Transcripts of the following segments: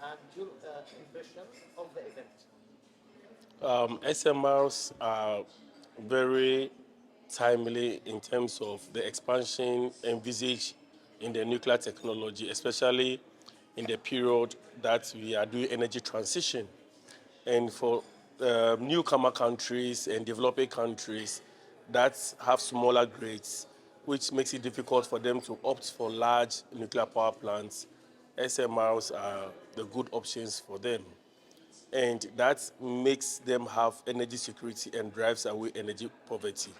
and your impression of the event. SMRs are very timely in terms of the expansion envisaged in the nuclear technology, especially in the period that we are doing energy transition. And for newcomer countries and developing countries that have smaller grids, which makes it difficult for them to opt for large nuclear power plants, SMRs are the good options for them. And that makes them have energy security and drives away energy poverty.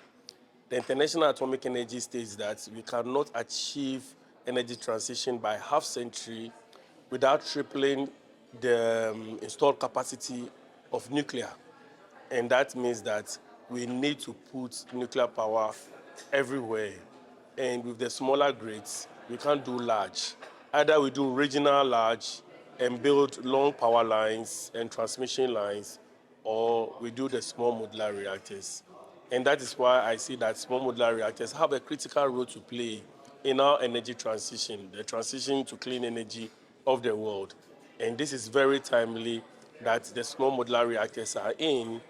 The International Atomic Energy states that we cannot achieve energy transition by half century without tripling the installed capacity of nuclear. And that means that we need to put nuclear power everywhere. And with the smaller grids, we can't do large. Either we do regional large and build long power lines and transmission lines, or we do the small modular reactors. And that is why I see that small modular reactors have a critical role to play in our energy transition, the transition to clean energy of the world. And this is very timely that the small modular reactors are in.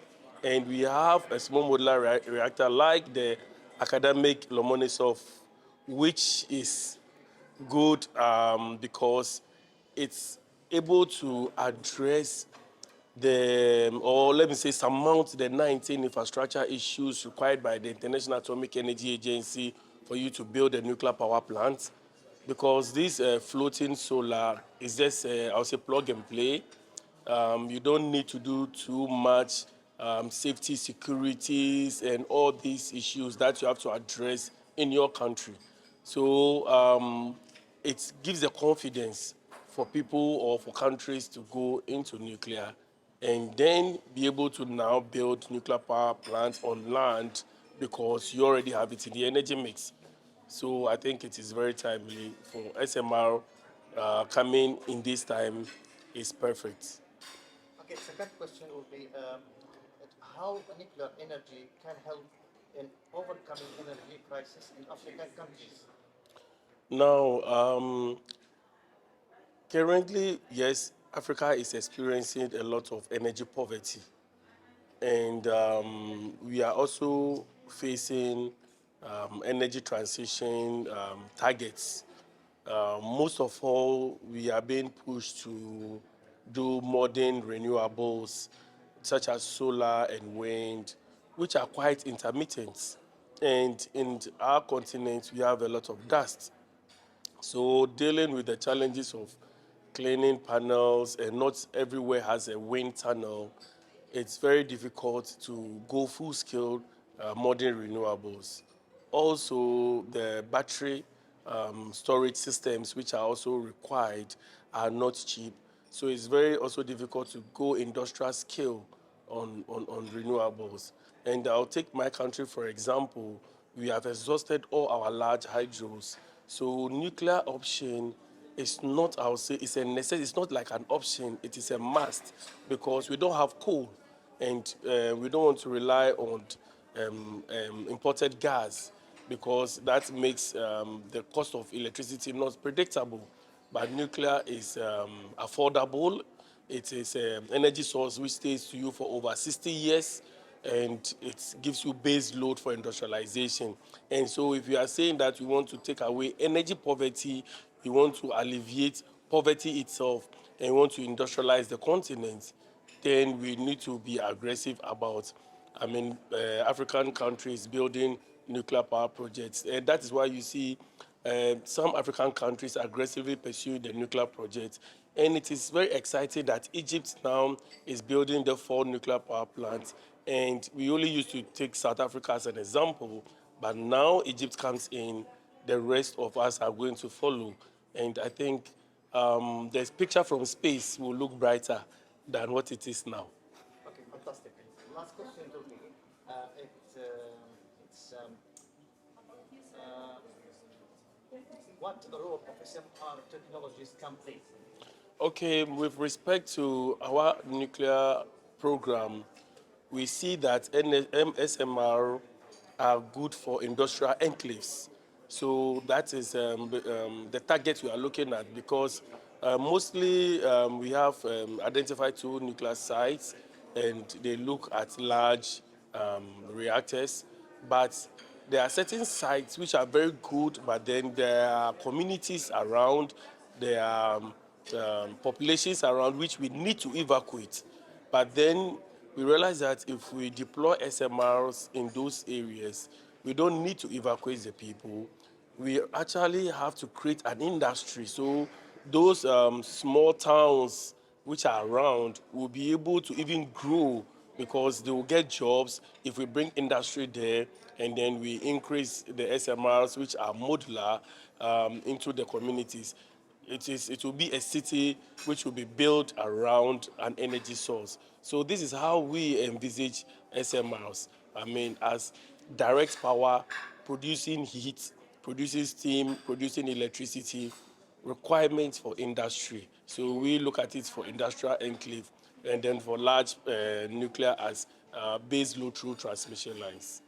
And we have a small modular reactor like the academic Lomonosov, which is good because it's able to address or let me say, surmount the 19 infrastructure issues required by the International Atomic Energy Agency for you to build a nuclear power plant. Because this floating solar is just, I would say, plug and play. You don't need to do too much safety, securities, and all these issues that you have to address in your country. So it gives the confidence for people or for countries to go into nuclear and then be able to now build nuclear power plants on land because you already have it in the energy mix. So I think it is very timely for SMR coming in this time is perfect. Okay, second question will be how nuclear energy can help in overcoming energy crisis in African countries. Now, currently, yes, Africa is experiencing a lot of energy poverty, and we are also facing energy transition targets. Most of all, we are being pushed to do modern renewables such as solar and wind, which are quite intermittent. And in our continent, we have a lot of dust. So dealing with the challenges of cleaning panels, and not everywhere has a wind tunnel, it's very difficult to go full scale modern renewables. Also, the battery storage systems, which are also required, are not cheap. So it's very also difficult to go industrial scale on renewables. And I'll take my country for example. We have exhausted all our large hydros. So nuclear option is not, I would say, it's a necessity. It's not like an option. It is a must because we don't have coal, and we don't want to rely on imported gas because that makes the cost of electricity not predictable. But nuclear is affordable. It is an energy source which stays to you for over 60 years, and it gives you base load for industrialization. And so if you are saying that you want to take away energy poverty, you want to alleviate poverty itself, and you want to industrialize the continent, then we need to be aggressive about, African countries building nuclear power projects. And that is why you see some African countries aggressively pursuing the nuclear projects. And it is very exciting that Egypt now is building the 4 nuclear power plants. And we only used to take South Africa as an example, but now Egypt comes in, the rest of us are going to follow. And I think the picture from space will look brighter than what it is now. Okay, fantastic. Last question to me. It's uh, what role of SMR technologies can play? Okay, with respect to our nuclear program, we see that SMR are good for industrial enclaves. So that is the target we are looking at because Mostly, we have identified 2 nuclear sites, and they look at large reactors. But there are certain sites which are very good, but then there are communities around, there are populations around which we need to evacuate. But then we realize that if we deploy SMRs in those areas, we don't need to evacuate the people. We actually have to create an industry. So those small towns which are around will be able to even grow because they will get jobs if we bring industry there, and then we increase the SMRs which are modular into the communities. It will be a city which will be built around an energy source. So this is how we envisage SMRs. I mean, as direct power, producing heat, producing steam, producing electricity, requirements for industry. So we look at it for industrial enclave, and then for large nuclear as base load through transmission lines.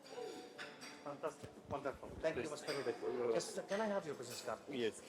Fantastic. Wonderful. Thank you, Mr. Rubik. Just, can I have your business card? Yes.